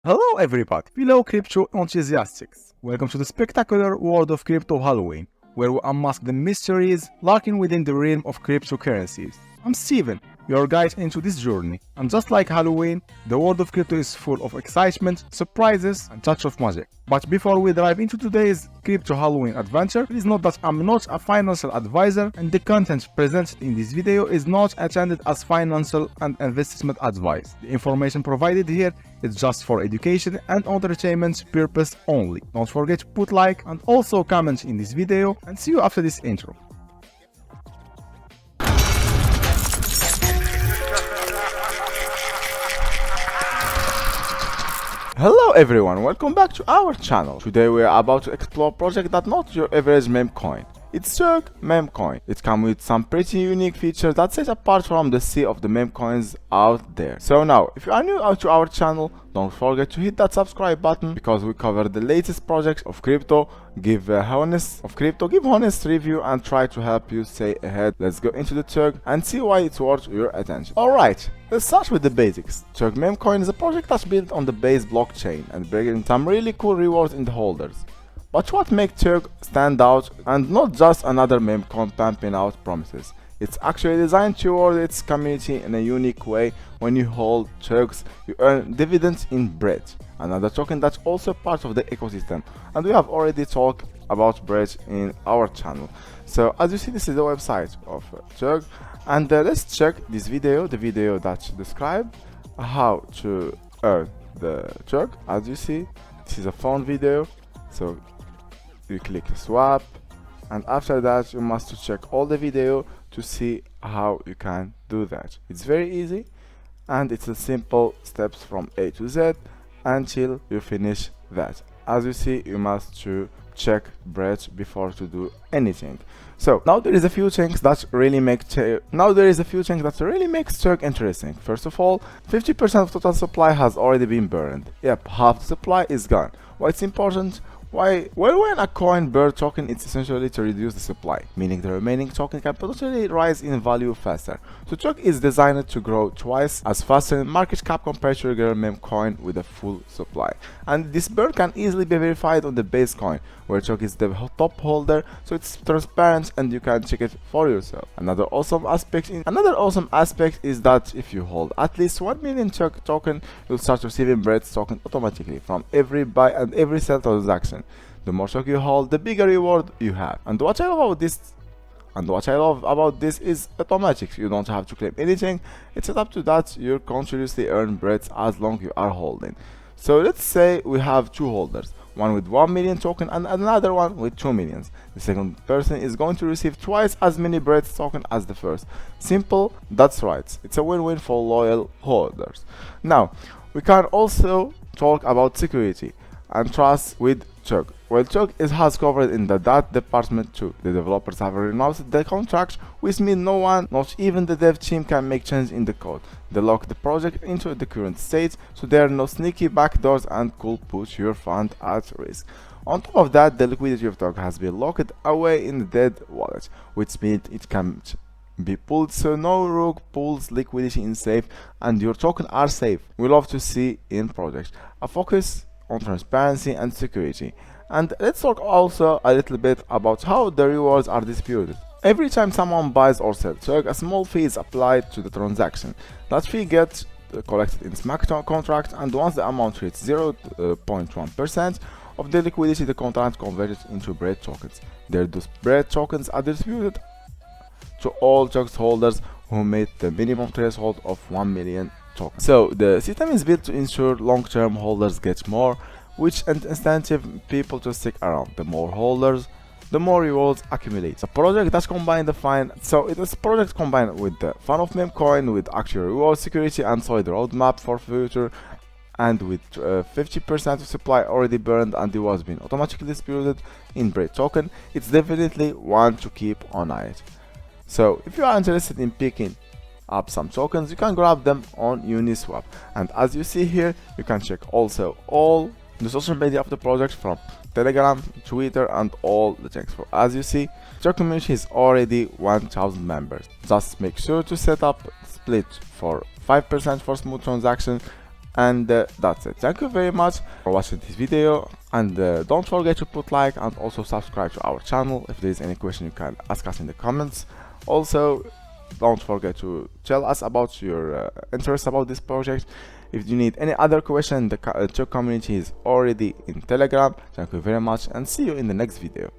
Hello everybody, fellow crypto enthusiasts. Welcome to the spectacular world of crypto Halloween, where we unmask the mysteries lurking within the realm of cryptocurrencies. I'm Steven, your guide into this journey. And just like Halloween, the world of crypto is full of excitement, surprises, and touch of magic. But before we dive into today's crypto Halloween adventure, please note that I'm not a financial advisor and the content presented in this video is not intended as financial and investment advice. The information provided here is just for education and entertainment purpose only. Don't forget to put like and also comment in this video, and see you after this intro. Hello everyone, welcome back to our channel. Today we are about to explore a project that not your average meme coin. It's MEMECOIN. It comes with some pretty unique features that set apart from the sea of the meme coins out there. So now, if you are new to our channel, don't forget to hit that subscribe button because we cover the latest projects of crypto, give honest review and try to help you stay ahead. Let's go into the Tug and see why it's worth your attention. Alright, let's start with the basics. Tug MEMECOIN is a project that's built on the base blockchain and bringing some really cool rewards in the holders. But what makes Tug stand out and not just another meme coin pumping out promises? It's actually designed toward its community in a unique way. When you hold Tugs, you earn dividends in bread, another token that's also part of the ecosystem, and we have already talked about bread in our channel. So as you see, this is the website of Tug, and let's check this video, the video that describes how to earn the Tug. As you see, this is a phone video, so you click swap, and after that you must check all the video to see how you can do that. It's very easy and it's a simple steps from A to Z until you finish that. As you see, you must to check bread before to do anything. So now there is a few things that really make Tug interesting. First of all, 50% of total supply has already been burned. Yep, half the supply is gone. Why it's important? Well, when a coin burn token, it's essentially to reduce the supply, meaning the remaining token can potentially rise in value faster. So Tug is designed to grow twice as fast in market cap compared to regular meme coin with a full supply. And this burn can easily be verified on the base coin, where Tug is the top holder, so it's transparent and you can check it for yourself. Another awesome aspect is that if you hold at least 1 million Tug token, you'll start receiving bread token automatically from every buy and every sell transaction. The more Tug you hold, the bigger reward you have. And what I love about this is automatic. You don't have to claim anything. It's set up to that you continuously earn bread as long you are holding. So let's say we have two holders, one with 1 million token and another one with 2 millions. The second person is going to receive twice as many bread token as the first. Simple, that's right. It's a win-win for loyal holders. Now, we can also talk about security and trust with Tug. Well, Tug has covered in that department too. The developers have renounced the contract, which means no one, not even the dev team, can make change in the code. They lock the project into the current state, so there are no sneaky backdoors and could put your fund at risk. On top of that, the liquidity of Tug has been locked away in the dead wallet, which means it can be pulled, so no rogue pulls liquidity in safe and your tokens are safe. We love to see in projects a focus on transparency and security. And let's talk also a little bit about how the rewards are distributed. Every time someone buys or sells Tug, a small fee is applied to the transaction. That fee gets collected in smart contract, and once the amount reaches 0.1% of the liquidity, the contract converted into bread tokens. Those bread tokens are distributed to all Tug holders who meet the minimum threshold of 1 million tokens. So the system is built to ensure long-term holders get more, which incentive people to stick around. The more holders, the more rewards accumulate. It's a project that's combined combined with the fun of MEMECOIN, with actual reward security and solid roadmap for future, and with 50% of supply already burned and it was being automatically distributed in bread token. It's definitely one to keep on it. So if you are interested in picking up some tokens, you can grab them on Uniswap, and as you see here, you can check also all the social media of the project from Telegram, Twitter, and all the things. For as you see, your community is already 1000 members. Just make sure to set up split for 5% for smooth transaction And that's it. Thank you very much for watching this video, and don't forget to put like and also subscribe to our channel. If there is any question, you can ask us in the comments. Also, don't forget to tell us about your interest about this project. If you need any other question, the Turk community is already in Telegram. Thank you very much, and see you in the next video.